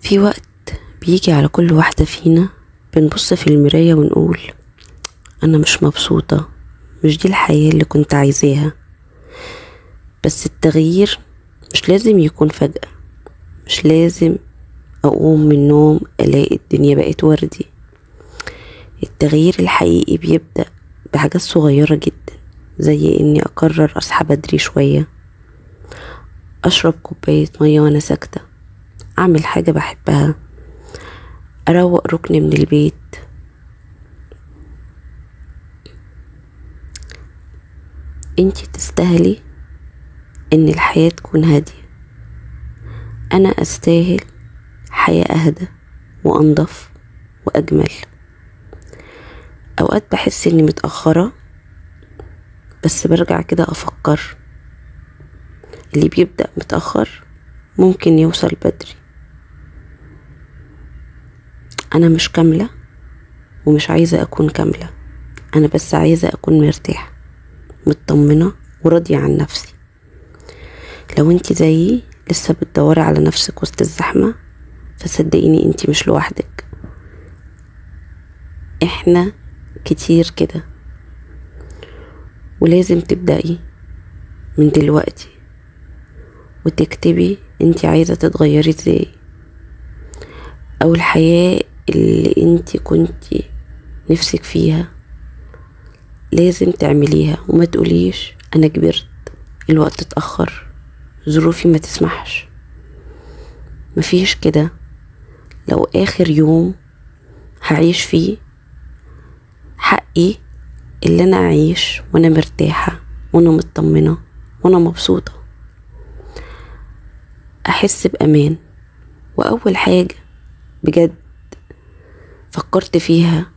في وقت بيجي على كل واحدة فينا بنبص في المراية ونقول أنا مش مبسوطة، مش دي الحياة اللي كنت عايزاها. بس التغيير مش لازم يكون فجأة، مش لازم أقوم من النوم ألاقي الدنيا بقت وردي. التغيير الحقيقي بيبدأ بحاجات صغيرة جدا، زي إني أقرر أصحى بدري شوية، أشرب كوباية مية وأنا ساكتة، أعمل حاجة بحبها، أروق ركن من البيت. انتي تستاهلي إن الحياة تكون هادية، أنا أستاهل حياة أهدى وأنضف وأجمل. أوقات بحس إني متأخرة، بس برجع كده أفكر اللي بيبدأ متأخر ممكن يوصل بدري. أنا مش كاملة ومش عايزة أكون كاملة، أنا بس عايزة أكون مرتاحة مطمنة وراضية عن نفسي. لو انتي زيي لسه بتدوري على نفسك وسط الزحمة، فصدقيني انتي مش لوحدك، احنا كتير كده. ولازم تبدأي من دلوقتي وتكتبي انتي عايزة تتغيري ازاي، او الحياة اللي انتي كنتي نفسك فيها لازم تعمليها. وما تقوليش انا كبرت، الوقت اتأخر، ظروفي ما تسمحش. مفيش كده. لو اخر يوم هعيش فيه، حقي اللي انا اعيش وانا مرتاحة وانا مطمنة وانا مبسوطة، احس بامان. واول حاجة بجد فكرت فيها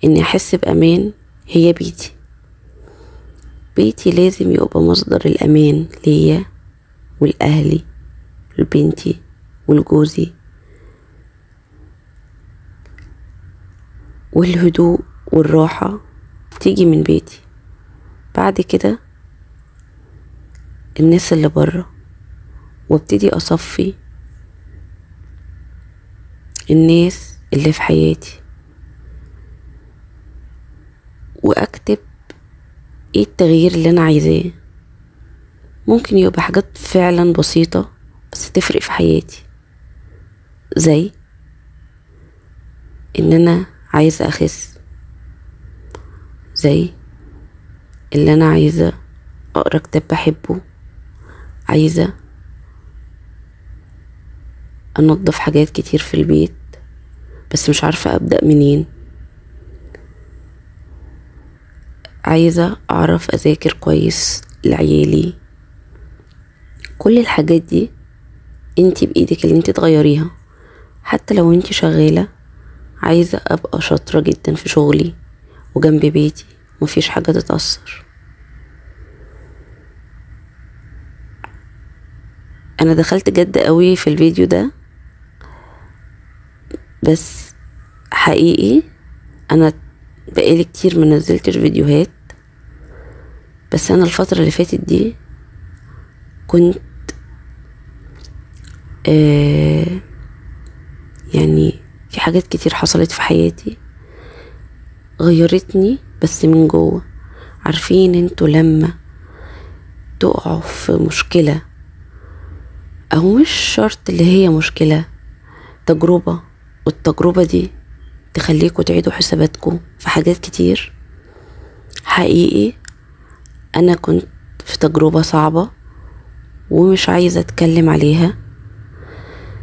اني احس بامان هي بيتي. بيتي لازم يبقى مصدر الامان ليا ولاهلي ولبنتي ولجوزي، والهدوء والراحة تيجي من بيتي. بعد كده الناس اللي برا، وابتدي اصفي الناس اللي في حياتي، واكتب ايه التغيير اللي انا عايزاه. ممكن يبقى حاجات فعلا بسيطة بس تفرق في حياتي، زي ان انا عايزة اخس، زي اللي انا عايزة اقرا كتاب بحبه، عايزة انضف حاجات كتير في البيت بس مش عارفة ابدأ منين، عايزة اعرف اذاكر كويس لعيالي. كل الحاجات دي انتي بايدك اللي انتي تغيريها. حتى لو انتي شغالة، عايزة ابقى شاطرة جدا في شغلي وجنب بيتي، مفيش حاجة تتأثر. انا دخلت جد قوي في الفيديو ده، بس حقيقي انا بقالي كتير منزلتش فيديوهات. بس انا الفترة اللي فاتت دي كنت يعني في حاجات كتير حصلت في حياتي غيرتني بس من جوه. عارفين انتوا لما تقعوا في مشكلة، او مش شرط اللي هي مشكلة، تجربة، والتجربة دي تخليكوا تعيدوا حساباتكم في حاجات كتير. حقيقي انا كنت في تجربة صعبة ومش عايزة اتكلم عليها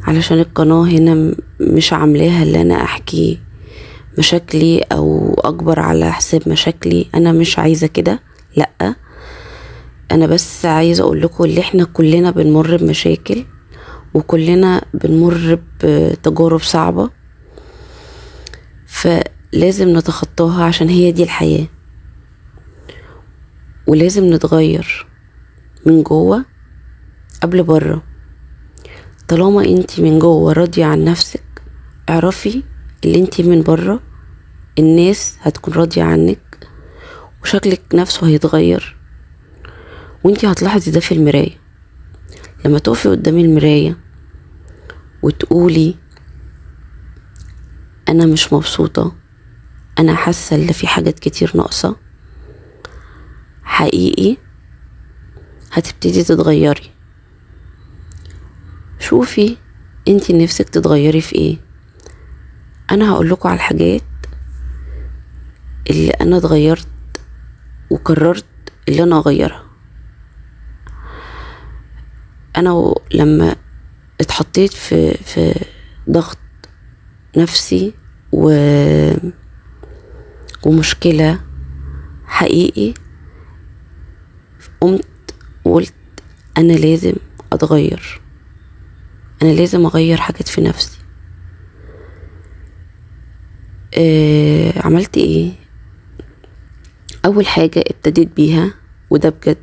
علشان القناة هنا مش عاملاها اللي انا احكي مشاكلي او اكبر على حساب مشاكلي. انا مش عايزة كده، لأ. انا بس عايزة اقول لكم اللي احنا كلنا بنمر بمشاكل وكلنا بنمر بتجارب صعبة، فلازم نتخطاها عشان هي دي الحياة. ولازم نتغير من جوه قبل بره. طالما انتي من جوه راضية عن نفسك، اعرفي اللي انتي من بره الناس هتكون راضية عنك، وشكلك نفسه هيتغير. وانتي هتلاحظي ده في المراية. لما تقفي قدام المراية وتقولي انا مش مبسوطة، انا حاسة ان في حاجات كتير ناقصة، حقيقي هتبتدي تتغيري. شوفي انتي نفسك تتغيري في ايه. انا هقولكوا على الحاجات اللي انا اتغيرت وقررت اللي انا اغيرها. انا لما اتحطيت في ضغط نفسي ومشكلة حقيقي، قمت وقلت انا لازم اتغير، انا لازم اغير حاجات في نفسي. عملت ايه؟ اول حاجة ابتديت بيها، وده بجد،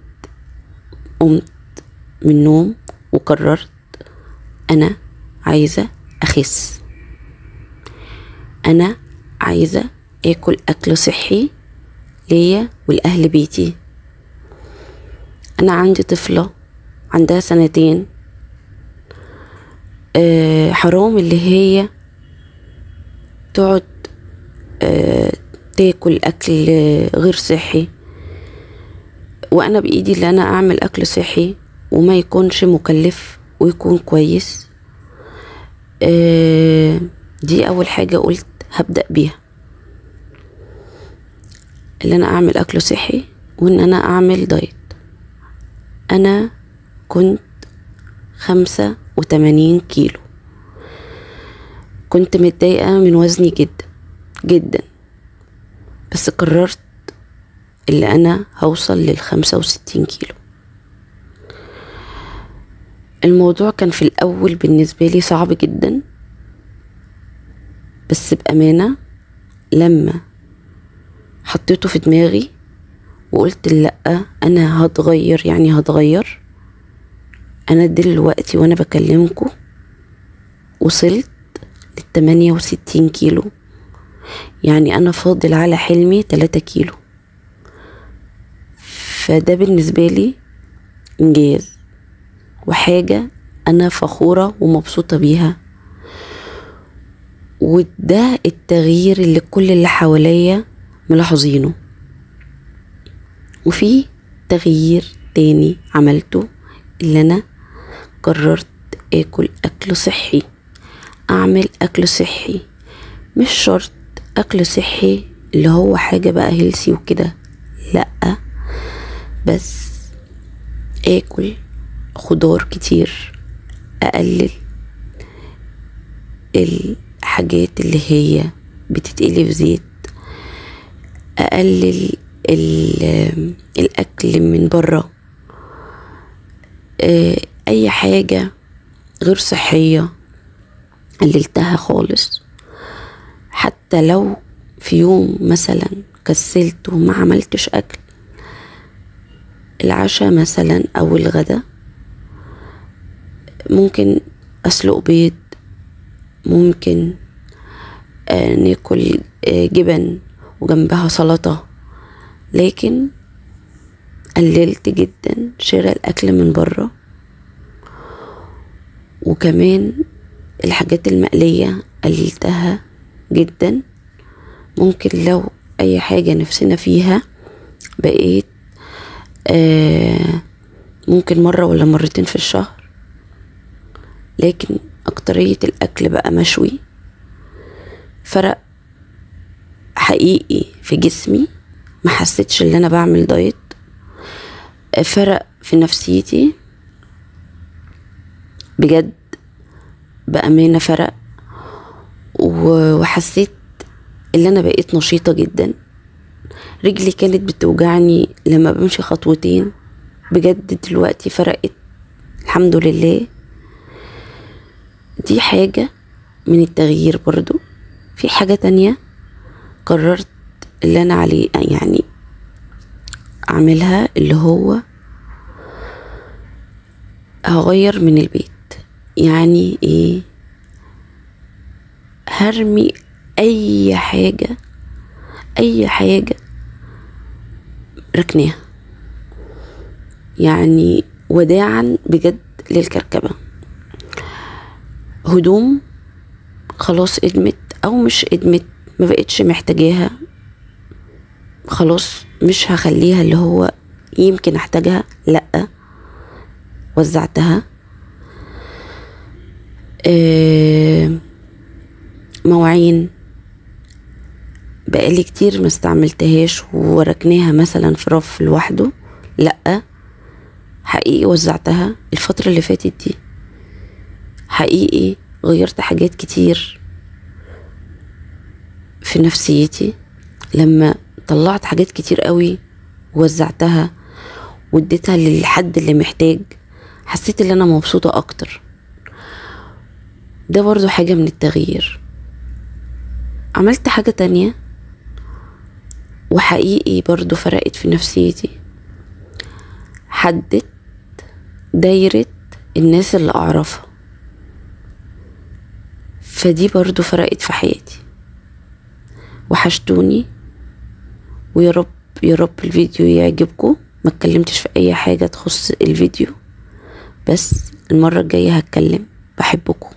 قمت من النوم وقررت انا عايزة اخس، انا عايزة اكل اكل صحي ليا والاهل بيتي. انا عندي طفلة عندها 2 سنين، حرام اللي هي تقعد تاكل اكل غير صحي، وانا بايدي اللي انا اعمل اكل صحي وما يكونش مكلف ويكون كويس. دي اول حاجة قلت هبدأ بيها، اللي انا اعمل اكل صحي وان انا اعمل دايت. انا كنت 85 كيلو، كنت متضايقة من وزني جدا جدا، بس قررت اللي انا هوصل لل65 كيلو. الموضوع كان في الاول بالنسبة لي صعب جدا، بس بأمانة لما حطيته في دماغي وقلت لأ انا هتغير، يعني هتغير. انا دلوقتي وانا بكلمكم وصلت ل68 كيلو، يعني انا فاضل على حلمي 3 كيلو. فده بالنسبة لي انجاز وحاجة انا فخورة ومبسوطة بيها، وده التغيير اللي كل اللي حواليا ملاحظينه. وفي تغيير تاني عملته، اللي انا قررت اكل اكل صحي، اعمل اكل صحي. مش شرط اكل صحي اللي هو حاجة بقى هيلسي وكده، لأ، بس اكل خضار كتير، اقلل الحاجات اللي هي بتتقلي في زيت، اقلل الاكل من بره، اي حاجة غير صحية قللتها خالص. حتى لو في يوم مثلا كسلت وما عملتش اكل، العشاء مثلا او الغدا ممكن اسلق بيض، ممكن ناكل جبن وجنبها سلطة، لكن قللت جدا شراء الاكل من بره. وكمان الحاجات المقلية قللتها جدا. ممكن لو اي حاجة نفسنا فيها بقيت ممكن مرة ولا مرتين في الشهر، لكن اكترية الاكل بقى مشوي. فرق حقيقي في جسمي، ما حسيتش ان انا بعمل دايت، فرق في نفسيتي بجد، بأمانة فرق. وحسيت ان انا بقيت نشيطة جدا. رجلي كانت بتوجعني لما بمشي خطوتين، بجد دلوقتي فرقت الحمد لله. دي حاجة من التغيير. برضو في حاجة تانية قررت اللي انا عليه يعني اعملها، اللي هو هغير من البيت. يعني ايه؟ هرمي اي حاجة ركناها، يعني وداعا بجد للكركبة. هدوم خلاص ادمت او مش ادمت، ما بقتش محتاجاها، خلاص مش هخليها اللي هو يمكن احتاجها، لأ وزعتها. مواعين بقالي كتير ما استعملتهاش وركناها مثلا في رف لوحده، لأ حقيقي وزعتها. الفترة اللي فاتت دي حقيقي غيرت حاجات كتير في نفسيتي لما طلعت حاجات كتير قوي ووزعتها واديتها للحد اللي محتاج. حسيت ان انا مبسوطة اكتر. ده برضو حاجة من التغيير. عملت حاجة تانية وحقيقي برضو فرقت في نفسيتي، حددت دايرة الناس اللي اعرفها، فدي برضو فرقت في حياتي. وحشتوني، ويا رب يا رب الفيديو يعجبكم. ما اتكلمتش في اي حاجة تخص الفيديو، بس المرة الجاية هتكلم. بحبكم.